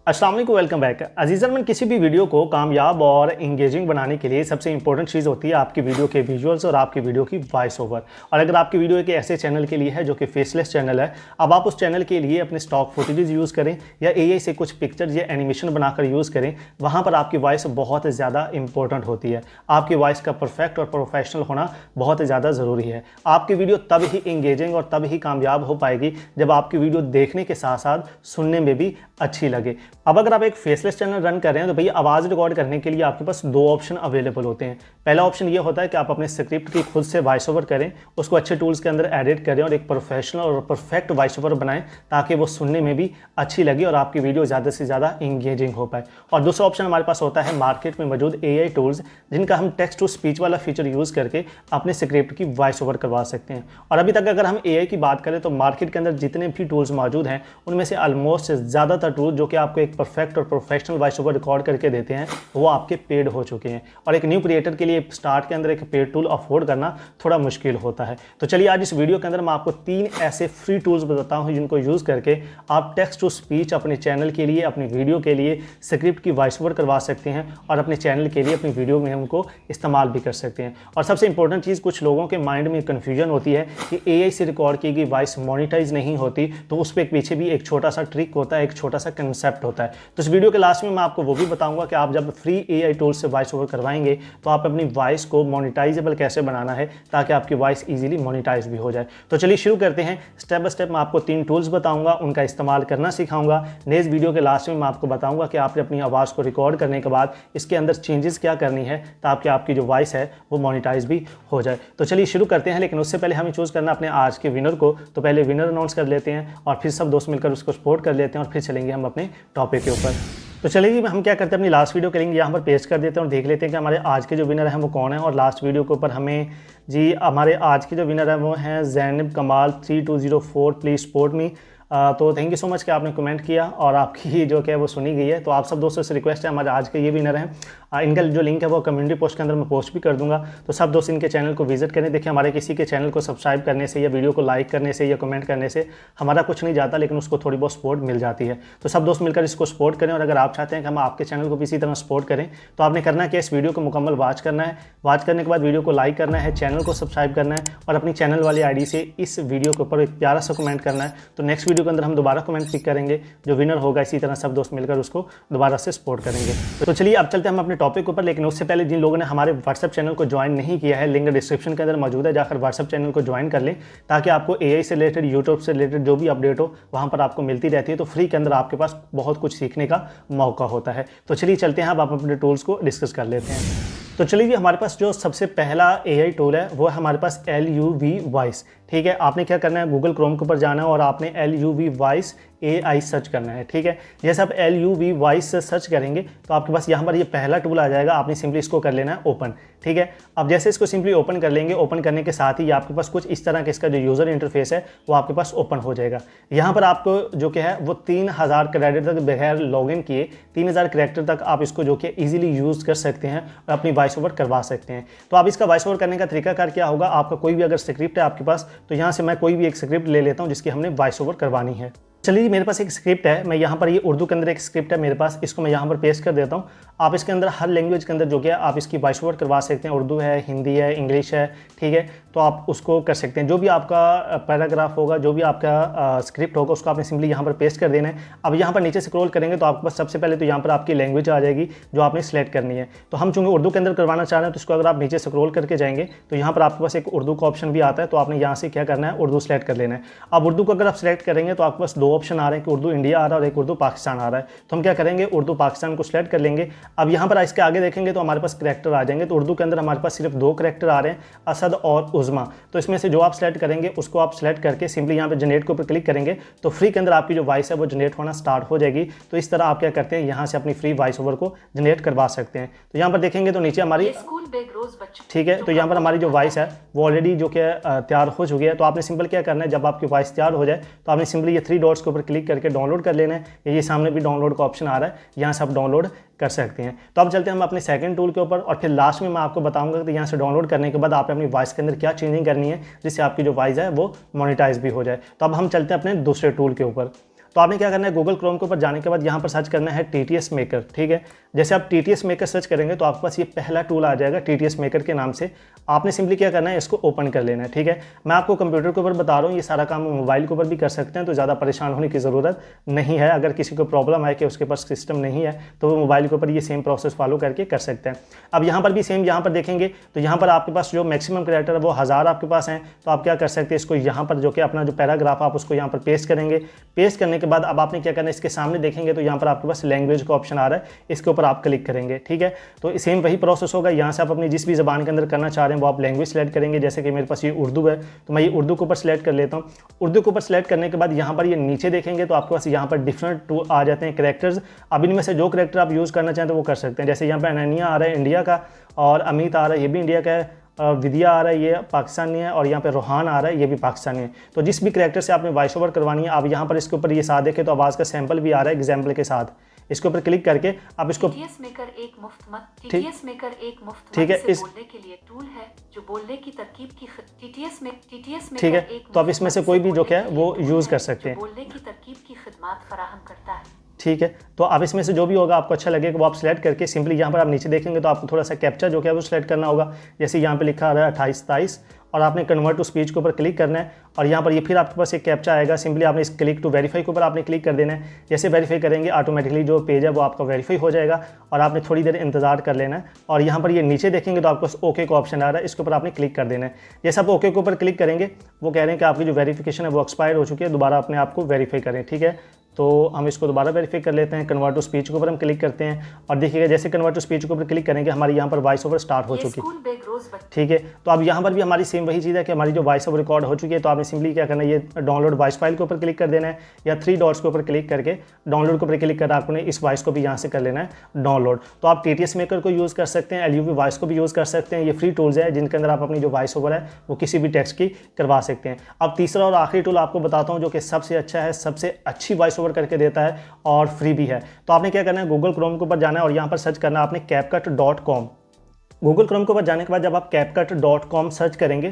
अस्सलाम वालेकुम, welcome back. Azizan में किसी भी वीडियो को कामयाब और इंगेजिंग बनाने के लिए सबसे इंपॉर्टेंट चीज़ होती है आपकी वीडियो के विजुअल्स और आपकी वीडियो की वॉइस ओवर। और अगर आपकी वीडियो एक ऐसे चैनल के लिए है जो कि फेसलेस चैनल है, अब आप उस चैनल के लिए अपने स्टॉक फुटेजेस यूज़ करें या एआई से कुछ पिक्चर्स या एनिमेशन बनाकर यूज़ करें, वहाँ पर आपकी वॉइस बहुत ज़्यादा इंपॉर्टेंट होती है। आपकी वॉइस का परफेक्ट और प्रोफेशनल होना बहुत ज़्यादा ज़रूरी है। आपकी वीडियो तब ही इंगेजिंग और तब ही कामयाब हो पाएगी जब आपकी वीडियो देखने के साथ साथ सुनने में भी अच्छी लगे। अब अगर आप एक फेसलेस चैनल रन कर रहे हैं तो भैया आवाज़ रिकॉर्ड करने के लिए आपके पास दो ऑप्शन अवेलेबल होते हैं। पहला ऑप्शन ये होता है कि आप अपने स्क्रिप्ट की खुद से वॉइस ओवर करें, उसको अच्छे टूल्स के अंदर एडिट करें और एक प्रोफेशनल और परफेक्ट वॉइस ओवर बनाएं ताकि वो सुनने में भी अच्छी लगे और आपकी वीडियो ज़्यादा से ज़्यादा इंगेजिंग हो पाए। और दूसरा ऑप्शन हमारे पास होता है मार्केट में मौजूद एआई टूल्स, जिनका हम टेक्स्ट टू स्पीच वाला फीचर यूज़ करके अपने स्क्रिप्ट की वॉइस ओवर करवा सकते हैं। और अभी तक अगर हम एआई की बात करें तो मार्केट के अंदर जितने भी टूल्स मौजूद हैं उनमें से ऑलमोस्ट ज़्यादातर टूल जो कि आपको एक परफेक्ट और प्रोफेशनल वॉइस ओवर रिकॉर्ड करके देते हैं वो आपके पेड हो चुके हैं। और एक न्यू क्रिएटर के लिए स्टार्ट के अंदर एक पेड टूल अफोर्ड करना थोड़ा मुश्किल होता है। तो चलिए आज इस वीडियो के अंदर मैं आपको 3 ऐसे फ्री टूल्स बताता हूं जिनको यूज़ करके आप टेक्स्ट टू स्पीच अपने चैनल के लिए, अपनी वीडियो के लिए स्क्रिप्ट की वॉइस ओवर करवा सकते हैं और अपने चैनल के लिए अपनी वीडियो में उनको इस्तेमाल भी कर सकते हैं। और सबसे इंपॉर्टेंट चीज़, कुछ लोगों के माइंड में कन्फ्यूजन होती है कि एआई से रिकॉर्ड की गई वॉइस मोनिटाइज नहीं होती, तो उस पर पीछे भी एक छोटा सा ट्रिक होता है, एक छोटा सा कंसेप्ट होता है। तो इस वीडियो के लास्ट में मैं आपको वो भी बताऊंगा कि आप जब फ्री एआई टूल से वॉइस ओवर करवाएंगे तो आप अपनी वॉइस को मोनेटाइजेबल कैसे बनाना है ताकि आपकी वॉइस इजीली मोनेटाइज भी हो जाए। तो चलिए शुरू करते हैं। स्टेप बाय स्टेप मैं आपको 3 टूल्स बताऊंगा, उनका इस्तेमाल करना सिखाऊंगा। नेक्स्ट वीडियो के लास्ट में मैं आपको बताऊंगा कि आपने अपनी आवाज़ को रिकॉर्ड करने के बाद इसके अंदर चेंजेस क्या करनी है ताकि आपकी जो वॉइस है वो मोनेटाइज भी हो जाए। तो चलिए शुरू करते हैं, लेकिन उससे पहले हमें चूज़ करना अपने आज के विनर को। तो पहले विनर अनाउंस कर लेते हैं और फिर सब दोस्त मिलकर उसको सपोर्ट कर लेते हैं और फिर चलेंगे हम अपने टॉपिक के ऊपर। तो चलिए हम क्या करते हैं, अपनी लास्ट वीडियो करेंगे यहाँ पर पेस्ट कर देते हैं और देख लेते हैं कि हमारे आज के जो विनर हैं वो कौन है। और लास्ट वीडियो के ऊपर हमें जी हमारे आज के जो विनर हैं वो हैं जैनब कमाल 3204 प्लीज़ सपोर्ट मी। तो थैंक यू सो मच कि आपने कमेंट किया और आपकी जो क्या है वो सुनी गई है। तो आप सब दोस्तों से रिक्वेस्ट है, हमारे आज के ये विनर हैं, इनका जो लिंक है वो कम्युनिटी पोस्ट के अंदर मैं पोस्ट भी कर दूंगा। तो सब दोस्त इनके चैनल को विजिट करें। देखिए हमारे किसी के चैनल को सब्सक्राइब करने से या वीडियो को लाइक करने से या कमेंट करने से हमारा कुछ नहीं जाता, लेकिन उसको थोड़ी बहुत सपोर्ट मिल जाती है। तो सब दोस्त मिलकर इसको सपोर्ट करें। और अगर आप चाहते हैं कि हम आपके चैनल को भी इसी तरह सपोर्ट करें तो आपने करना क्या, इस वीडियो को मुकम्मल वॉच करना है। वॉच करने के बाद वीडियो को लाइक करना है, चैनल को सब्सक्राइब करना है और अपनी चैनल वाली आईडी से इस वीडियो के ऊपर एक प्यारा सा कमेंट करना है। तो नेक्स्ट वीडियो के अंदर हम दोबारा कमेंट पिक करेंगे, जो विनर होगा इसी तरह सब दोस्त मिलकर उसको दोबारा से सपोर्ट करेंगे। तो चलिए अब चलते हैं हम अपने टॉपिक के ऊपर। लेकिन उससे पहले जिन लोगों ने हमारे व्हाट्सएप चैनल को ज्वाइन नहीं किया है, लिंक डिस्क्रिप्शन के अंदर मौजूद है, जाकर व्हाट्सएप चैनल को ज्वाइन कर लें ताकि आपको एआई से रिलेटेड, यूट्यूब से रिलेटेड जो भी अपडेट हो वहाँ पर आपको मिलती रहती है। तो फ्री के अंदर आपके पास बहुत कुछ सीखने का मौका होता है। तो चलिए चलते हैं, अब आप अपने टूल्स को डिस्कस कर लेते हैं। तो चलिए जी हमारे पास जो सबसे पहला एआई टूल है वो है हमारे पास LUV वॉइस। ठीक है, आपने क्या करना है, गूगल क्रोम के ऊपर जाना है और आपने LUV वॉइस AI सर्च करना है। ठीक है, जैसे आप LUV वॉइस से सर्च करेंगे तो आपके पास यहाँ पर ये पहला टूल आ जाएगा। आपने सिंपली इसको कर लेना है ओपन। ठीक है, अब जैसे इसको सिंपली ओपन कर लेंगे, ओपन करने के साथ ही आपके पास कुछ इस तरह का इसका जो यूज़र इंटरफेस है वो आपके पास ओपन हो जाएगा। यहाँ पर आपको जो क्या है वो 3000 कैरेक्टर तक बगैर लॉगिन किए 3000 कैरेक्टर तक आप इसको जो कि ईजिली यूज़ कर सकते हैं और अपनी वॉइस ओवर करवा सकते हैं। तो आप इसका वॉइस ओवर करने का तरीकाकार क्या होगा, आपका कोई भी अगर स्क्रिप्ट है आपके पास तो यहाँ से मैं कोई भी एक स्क्रिप्ट ले लेता हूँ जिसकी हमने वॉइस ओवर करवानी है। चलिए मेरे पास एक स्क्रिप्ट है, मैं यहाँ पर ये उर्दू के अंदर एक स्क्रिप्ट है मेरे पास, इसको मैं यहाँ पर पेस्ट कर देता हूँ। आप इसके अंदर हर लैंग्वेज के अंदर जो क्या आप इसकी वॉइस ओवर करवा सकते हैं, उर्दू है, हिंदी है, इंग्लिश है। ठीक है, तो आप उसको कर सकते हैं। जो भी आपका पैराग्राफ होगा, जो भी आपका स्क्रिप्ट होगा उसको आपने सिंपली यहाँ पर पेस्ट कर देना है। अब यहाँ पर नीचे स्क्रॉल करेंगे तो आपके पास सबसे पहले तो यहाँ पर आपकी लैंग्वेज आ जाएगी जो आपने सेलेक्ट करनी है। तो हम चूँकि उर्दू के अंदर करवाना चाह रहे हैं तो इसको अगर आप नीचे स्क्रॉल करके जाएंगे तो यहाँ पर आपके पास एक उर्दू का ऑप्शन भी आता है। तो आपने यहाँ से क्या करना है, उर्दू सेलेक्ट कर लेना है। अब उर्दू को अगर आप सेलेक्ट करेंगे तो आपके पास 2 ऑप्शन आ रहे हैं कि उर्दू इंडिया आ रहा है और एक उर्दू पाकिस्तान आ रहा है। तो हम क्या करेंगे, उर्दू पाकिस्तान को सेलेक्ट कर लेंगे। अब यहाँ पर इसके आगे देखेंगे तो हमारे पास करैक्टर आ जाएंगे। तो उर्दू के अंदर हमारे पास सिर्फ 2 करैक्टर आ रहे हैं, असद और उज़मा। तो इसमें से जो आप सेलेक्ट करेंगे उसको आप सेलेक्ट करके सिंपली यहाँ पे जनरेट के ऊपर क्लिक करेंगे तो फ्री के अंदर आपकी जो वॉइस है वो जनरेट होना स्टार्ट हो जाएगी। तो इस तरह आप क्या करते हैं, यहाँ से अपनी फ्री वॉइस ओवर को जनरेट करवा सकते हैं। तो यहाँ पर देखेंगे तो नीचे हमारी, ठीक है, तो यहाँ पर हमारी जो वॉइस है वो ऑलरेडी जो कि तैयार हो चुकी है। तो आपने सिंपल क्या करना है, जब आपकी वॉइस तैयार हो जाए तो आपने सिंपली ये 3 डॉट्स के ऊपर क्लिक करके डाउनलोड कर लेना है। ये सामने भी डाउनलोड का ऑप्शन आ रहा है, यहाँ से आप डाउनलोड कर सकते हैं। तो अब चलते हैं हम अपने सेकंड टूल के ऊपर और फिर लास्ट में मैं आपको बताऊंगा कि यहाँ से डाउनलोड करने के बाद आपने अपनी वॉइस के अंदर क्या चेंजिंग करनी है जिससे आपकी जो वॉइस है वो मोनेटाइज भी हो जाए। तो अब हम चलते हैं अपने दूसरे टूल के ऊपर। तो आपने क्या करना है, गूगल क्रोम के ऊपर जाने के बाद यहाँ पर सर्च करना है TTS मेकर। ठीक है, जैसे आप TTS मेकर सर्च करेंगे तो आपके पास ये पहला टूल आ जाएगा TTS मेकर के नाम से। आपने सिंपली क्या करना है, इसको ओपन कर लेना है। ठीक है, मैं आपको कंप्यूटर के ऊपर बता रहा हूँ, ये सारा काम मोबाइल के ऊपर भी कर सकते हैं, तो ज़्यादा परेशान होने की ज़रूरत नहीं है। अगर किसी को प्रॉब्लम है कि उसके पास सिस्टम नहीं है तो वो मोबाइल के ऊपर ये सेम प्रोसेस फॉलो करके कर सकते हैं। अब यहाँ पर भी सेम, यहाँ पर देखेंगे तो यहाँ पर आपके पास जो मैक्सिमम कैरेक्टर है वो 1000 आपके पास हैं। तो आप क्या कर सकते हैं, इसको यहाँ पर जो कि अपना जो पैराग्राफ आप उसको यहाँ पर पेस्ट करेंगे। पेस्ट करने के बाद अब आपने क्या करना है, इसके सामने देखेंगे तो यहाँ पर आपके पास लैंग्वेज का ऑप्शन आ रहा है, इसके ऊपर आप क्लिक करेंगे। ठीक है, तो सेम वही प्रोसेस होगा। यहाँ से आप अपनी जिस भी ज़बान के अंदर करना चाह रहे हैं वो आप लैंग्वेज सेलेक्ट करेंगे। जैसे कि मेरे पास ये उर्दू है तो मैं ये उर्दू के ऊपर सेलेक्ट कर लेता हूँ। उर्दू के ऊपर सेलेक्ट करने के बाद यहाँ पर ये नीचे देखेंगे तो आपके पास यहाँ पर डिफरेंट टूल आ जाते हैं, कैरेक्टर्स। अब इनमें से जो कैरेक्टर आप यूज़ करना चाहें तो वो कर सकते हैं। जैसे यहाँ पर अनन्या आ रहा है इंडिया का, और अमित आ रहा है ये भी इंडिया का है, विद्या आ रहा है ये पाकिस्तानी है, और यहाँ पे रोहान आ रहा है ये भी पाकिस्तानी है। तो जिस भी कैरेक्टर से आपने वॉइस ओवर करवानी है, आप यहाँ पर इसके ऊपर ये साथ देखें तो आवाज़ का सैंपल भी आ रहा है एग्जाम्पल के साथ। इसके ऊपर क्लिक करके आप इसको TTS मेकर एक मुफ्त मत ठीक है, से इस बोलने के लिए टूल है जो बोलने की तरकीब की TTS मेकर ठीक है, एक तो आप इसमें से कोई भी जो क्या है वो यूज़ कर सकते हैं। बोलने की तरकीब की खिदमत फराहम करता है। ठीक है, तो आप इसमें से जो भी होगा आपको अच्छा लगेगा वो आप सिलेक्ट करके सिंपली यहाँ पर आप नीचे देखेंगे तो आपको थोड़ा सा कैप्चा जो है वो सिलेक्ट करना होगा। जैसे यहाँ पे लिखा आ रहा है 28-23, और आपने कन्वर्ट टू स्पीच के ऊपर क्लिक करना है, और यहाँ पर ये फिर आपके पास एक कैप्चा आएगा। सिंपली आपने इस क्लिक टू वेरीफाई के ऊपर आपने क्लिक कर देना है। जैसे वेरीफाई करेंगे ऑटोमेटिकली जो पेज है वो आपका वेरीफाई हो जाएगा, और आपने थोड़ी देर इंतजार कर लेना है। और यहाँ पर ये नीचे देखेंगे तो आपको ओके का ऑप्शन आ रहा है, इसके ऊपर आपने क्लिक कर देना है। जैसे आप ओके के ऊपर क्लिक करेंगे वो कह रहे हैं कि आपकी जो वेरीफिकेशन है वो एक्सपायर हो चुकी है, दोबारा अपने आप को वेरीफाई करें। ठीक है, तो हम इसको दोबारा वेरीफाई कर लेते हैं। कन्वर्ट टू स्पीच के ऊपर हम क्लिक करते हैं, और देखिएगा जैसे कन्वर्ट टू स्पीच के ऊपर क्लिक करेंगे हमारी यहाँ पर वॉइस ओवर स्टार्ट हो चुकी है। ठीक है, तो अब यहाँ पर भी हमारी सेम वही चीज़ है कि हमारी जो वॉइस ओवर रिकॉर्ड हो चुकी है। तो आपने सिंपली क्या करना है, ये डाउनलोड वॉइस फाइल के ऊपर क्लिक कर देना है, या 3 डॉट्स के ऊपर क्लिक करके डाउनलोड के ऊपर क्लिक कर आपने इस वॉइस को भी यहाँ से कर लेना है डाउनलोड। तो आप TTS मेकर को यूज़ कर सकते हैं, LUV वॉइस को भी यूज़ कर सकते हैं। ये फ्री टूल्स है जिनके अंदर आप अपनी जो वॉइस ओवर है वो किसी भी टेक्स्ट की करवा सकते हैं। अब तीसरा और आखिरी टूल आपको बताता हूँ जो कि सबसे अच्छा है, सबसे अच्छी वॉइस ओवर करके देता है और फ्री भी है। तो आपने क्या करना है, गूगल क्रोम के ऊपर जाना है और यहाँ पर सर्च करना है आपने CapCut.com। गूगल क्रोम के ऊपर जाने के बाद जब आप CapCut.com सर्च करेंगे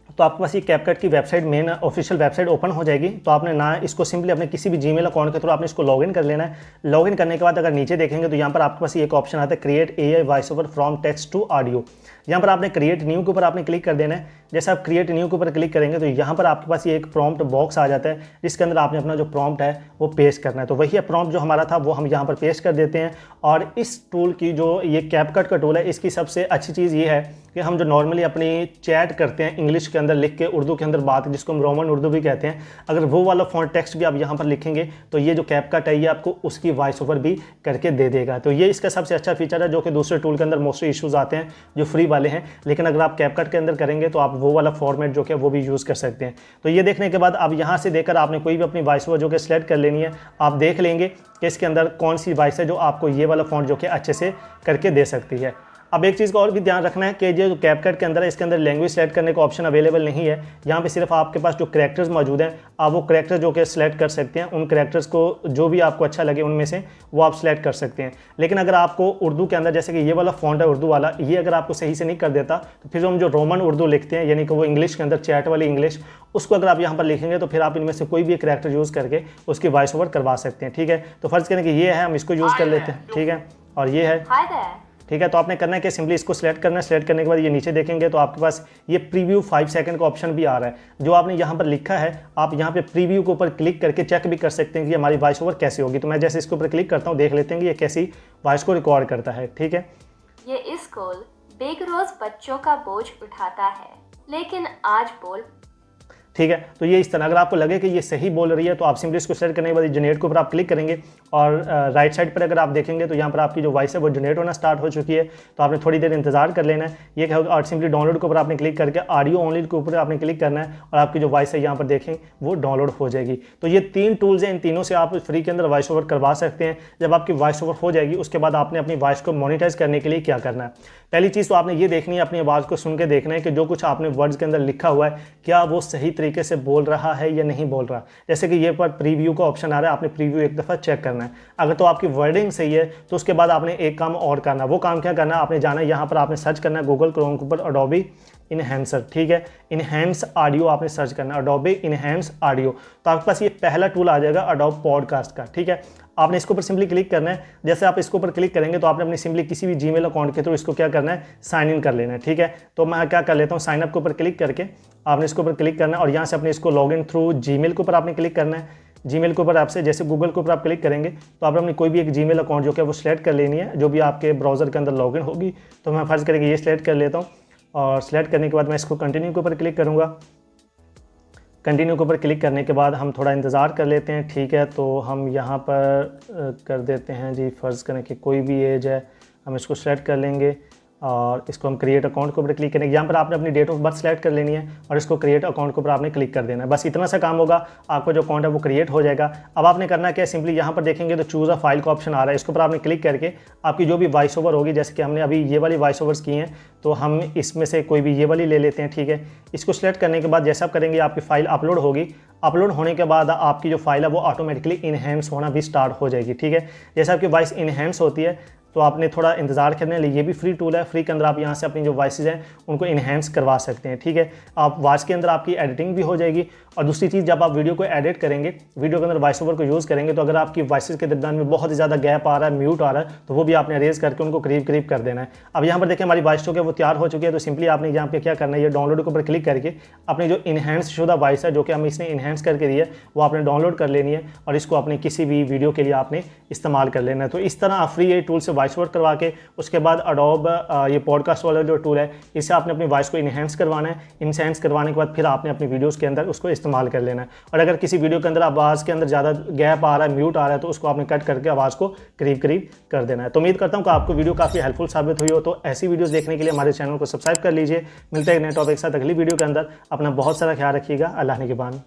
तो आपके पास ये CapCut की website, main official website open हो जाएगी। तो आपने ना इसको सिंपली अपने किसी भी जीमेल अकाउंट के थ्रू आपने इसको लॉगिन कर लेना है। लॉगिन करने के बाद अगर नीचे देखेंगे तो यहाँ पर आपके पास एक ऑप्शन आता है create AI voice over from text to audio. यहाँ पर आपने क्रिएट न्यू के ऊपर आपने क्लिक कर देना है। जैसे आप क्रिएट न्यू के ऊपर क्लिक करेंगे तो यहाँ पर आपके पास ये एक प्रॉम्प्ट बॉक्स आ जाता है, जिसके अंदर आपने अपना जो प्रॉम्प्ट है वो पेस्ट करना है। तो वही प्रॉम्प्ट जो हमारा था वो हम यहाँ पर पेस्ट कर देते हैं। और इस टूल की जो ये CapCut का टूल है, इसकी सबसे अच्छी चीज़ ये है कि हम जो नॉर्मली अपनी चैट करते हैं इंग्लिश के अंदर लिख के उर्दू के अंदर बात, जिसको हम रोमन उर्दू भी कहते हैं, अगर वो वाला फॉन्ट टेक्स्ट भी आप यहाँ पर लिखेंगे तो ये जो CapCut है ये आपको उसकी वॉइस ओवर भी करके दे देगा। तो ये इसका सबसे अच्छा फीचर है, जो कि दूसरे टूल के अंदर मोस्टली इश्यूज़ आते हैं जो फ्री वाले हैं। लेकिन अगर आप CapCut के अंदर करेंगे तो आप वो वाला फॉर्मेट जो कि वो भी यूज़ कर सकते हैं। तो ये देखने के बाद अब यहाँ से देखकर आपने कोई भी अपनी वॉइस ओवर जो कि सेलेक्ट कर लेनी है। आप देख लेंगे कि इसके अंदर कौन सी वॉइस है जो आपको ये वाला फॉन्ट जो कि अच्छे से करके दे सकती है। अब एक चीज़ का और भी ध्यान रखना है कि जो CapCut के अंदर है इसके अंदर लैंग्वेज सेलेक्ट करने का ऑप्शन अवेलेबल नहीं है। यहाँ पे सिर्फ आपके पास जो करैक्टर्स मौजूद हैं आप वो करैक्टर जो कि सेलेक्ट कर सकते हैं। उन करैक्टर्स को जो भी आपको अच्छा लगे उनमें से वो आप सेलेक्ट कर सकते हैं। लेकिन अगर आपको उर्दू के अंदर जैसे कि ये वाला फॉन्ट है उर्दू वाला, ये अगर आपको सही से नहीं कर देता तो फिर हम जो रोमन उर्दू लिखते हैं यानी कि वो इंग्लिश के अंदर चैट वाली इंग्लिश, उसको अगर आप यहाँ पर लिखेंगे तो फिर आप इनमें से कोई भी करैक्टर यूज़ करके उसकी वॉइस ओवर करवा सकते हैं। ठीक है, तो फर्ज करें कि ये है, हम इसको यूज़ कर लेते हैं। ठीक है, और ये है, ठीक है। तो आपने करना है कि सिंपली इसको सिलेक्ट करना है। सिलेक्ट करने के बाद ये नीचे देखेंगे तो आपके पास ये प्रीव्यू 5 सेकंड का ऑप्शन भी आ रहा है। जो आपने यहाँ पर लिखा है आप यहाँ पे प्रीव्यू के ऊपर क्लिक करके चेक भी कर सकते हैं कि हमारी वॉइस ओवर कैसी होगी। तो मैं जैसे इसके ऊपर क्लिक करता हूँ देख लेते हैं कि ये कैसी वॉइस को रिकॉर्ड करता है। ठीक है, ये स्कूल बेगरोज बच्चों का बोझ उठाता है, लेकिन आज बोल। ठीक है, तो ये इस तरह अगर आपको लगे कि ये सही बोल रही है तो आप सिंपली इसको सेलेक्ट करने के बाद जनरेट के ऊपर आप क्लिक करेंगे और राइट साइड पर अगर आप देखेंगे तो यहाँ पर आपकी जो वॉइस है वो जनरेट होना स्टार्ट हो चुकी है। तो आपने थोड़ी देर इंतजार कर लेना है। ये क्या होगा, और सिंपली डाउनलोड के ऊपर आपने क्लिक करके ऑडियो ओनली के ऊपर आपने क्लिक करना है और आपकी जो वॉइस है यहाँ पर देखें वो डाउनलोड हो जाएगी। तो ये 3 टूल्स हैं, इन तीनों से आप फ्री के अंदर वॉइस ओवर करवा सकते हैं। जब आपकी वॉइस ओवर हो जाएगी उसके बाद आपने अपनी वॉइस को मोनेटाइज करने के लिए क्या करना है। पहली चीज़ तो आपने ये देखनी है, अपनी आवाज़ को सुन के देखना है कि जो कुछ आपने वर्ड्स के अंदर लिखा हुआ है क्या वो सही तरीके से बोल रहा है या नहीं बोल रहा। जैसे कि ये पर प्रीव्यू का ऑप्शन आ रहा है, आपने प्रीव्यू एक दफ़ा चेक करना है। अगर तो आपकी वर्डिंग सही है तो उसके बाद आपने एक काम और करना है। वो काम क्या करना है, आपने जाना है यहाँ पर, आपने सर्च करना है गूगल क्रोम के ऊपर एडोबी इनहेंसर, ठीक है, इनहेंस ऑडियो आपने सर्च करना है, एडोबी इनहेंस ऑडियो। तो आपके पास ये पहला टूल आ जाएगा एडोब पॉडकास्ट का, ठीक है। आपने इसके ऊपर सिंपली क्लिक करना है। जैसे आप इसके ऊपर क्लिक करेंगे तो आपने अपनी सिंपली किसी भी जीमेल अकाउंट के थ्रू इसको क्या करना है, साइन इन कर लेना है, ठीक है। तो मैं क्या कर लेता हूँ, साइन अप के ऊपर क्लिक करके आपने इसके ऊपर क्लिक करना है और यहाँ से अपने इसको लॉग इन थ्रू जीमेल के ऊपर आपने क्लिक करना है। जीमेल के ऊपर आपसे जैसे गूगल के ऊपर आप क्लिक करेंगे तो आप अपनी कोई भी एक जीमेल अकाउंट जो कि वो सिलेक्ट कर लेनी है, जो भी आपके ब्राउज़र के अंदर लॉगिन होगी। तो मैं फर्ज करके ये सिलेक्ट कर लेता हूँ और सिलेक्ट करने के बाद मैं इसको कंटिन्यू के ऊपर क्लिक करूँगा। कंटिन्यू के ऊपर क्लिक करने के बाद हम थोड़ा इंतज़ार कर लेते हैं, ठीक है। तो हम यहाँ पर कर देते हैं जी, फ़र्ज़ करें कि कोई भी एज है, हम इसको सेलेक्ट कर लेंगे और इसको हम क्रिएट अकाउंट के ऊपर क्लिक करेंगे। यहाँ पर आपने अपनी डेट ऑफ बर्थ सेलेक्ट कर लेनी है और इसको क्रिएट अकाउंट के ऊपर आपने क्लिक कर देना है। बस इतना सा काम होगा, आपका जो अकाउंट है वो क्रिएट हो जाएगा। अब आपने करना क्या है, सिंपली यहाँ पर देखेंगे तो चूज़ अ फाइल का ऑप्शन आ रहा है, इसके ऊपर आपने क्लिक करके आपकी जो भी वॉइस ओवर होगी, जैसे कि हमने अभी ये वाली वॉइस ओवर्स की हैं तो हम इसमें से कोई भी ये वाली ले लेते हैं, ठीक है। इसको सिलेक्ट करने के बाद जैसा आप करेंगे आपकी फ़ाइल अपलोड होगी। अपलोड होने के बाद आपकी जो फाइल है वो ऑटोमेटिकली इनहेंस होना भी स्टार्ट हो जाएगी, ठीक है। जैसे आपकी वॉइस इनहेंस होती है तो आपने थोड़ा इंतज़ार करने लिए, ये भी फ्री टूल है, फ्री के अंदर आप यहाँ से अपनी जो वॉइसेस हैं उनको इनहेंस करवा सकते हैं, ठीक है। आप वॉइस के अंदर आपकी एडिटिंग भी हो जाएगी। और दूसरी चीज़, जब आप वीडियो को एडिट करेंगे, वीडियो के अंदर वॉइस ओवर को यूज़ करेंगे, तो अगर आपकी वॉइसेस के दरमियान में बहुत ही ज़्यादा गैप आ रहा है, म्यूट आ रहा है, तो वो भी आपने अरेज करके उनको करीब करीब कर देना है। अब यहाँ पर देखिए हमारी वॉइस जो है वो तैयार हो चुकी है। तो सिंपली आपने यहाँ पे क्या करना है, ये डाउनलोड के ऊपर क्लिक करके अपनी जो इनहेंस शुदा वॉइस है, जो कि हम इसने इनहेंस करके दी है, वो आपने डाउनलोड कर लेनी है और इसको अपने किसी भी वीडियो के लिए आपने इस्तेमाल कर लेना है। तो इस तरह आप फ्री ये टूल से वॉइस ओवर करवा के उसके बाद एडोब ये पॉडकास्ट वाला जो टूल है, इससे आपने अपनी वॉइस को इनहेंस करवाना है। इनहेंस करवाने के बाद फिर आपने अपनी वीडियोस के अंदर उसको इस्तेमाल कर लेना है। और अगर किसी वीडियो के अंदर आवाज़ के अंदर ज़्यादा गैप आ रहा है, म्यूट आ रहा है, तो उसको आपने कट करके आवाज़ को करीब करीब कर देना है। तो उम्मीद करता हूँ कि आपको वीडियो काफ़ी हेल्पफुल साबित हुई हो। तो ऐसी वीडियोज़ देखने के लिए हमारे चैनल को सब्सक्राइब कर लीजिए। मिलते हैं एक नए टॉपिक के साथ अगली वीडियो के अंदर। अपना बहुत सारा ख्याल रखिएगा। अल्लाह निगहबान।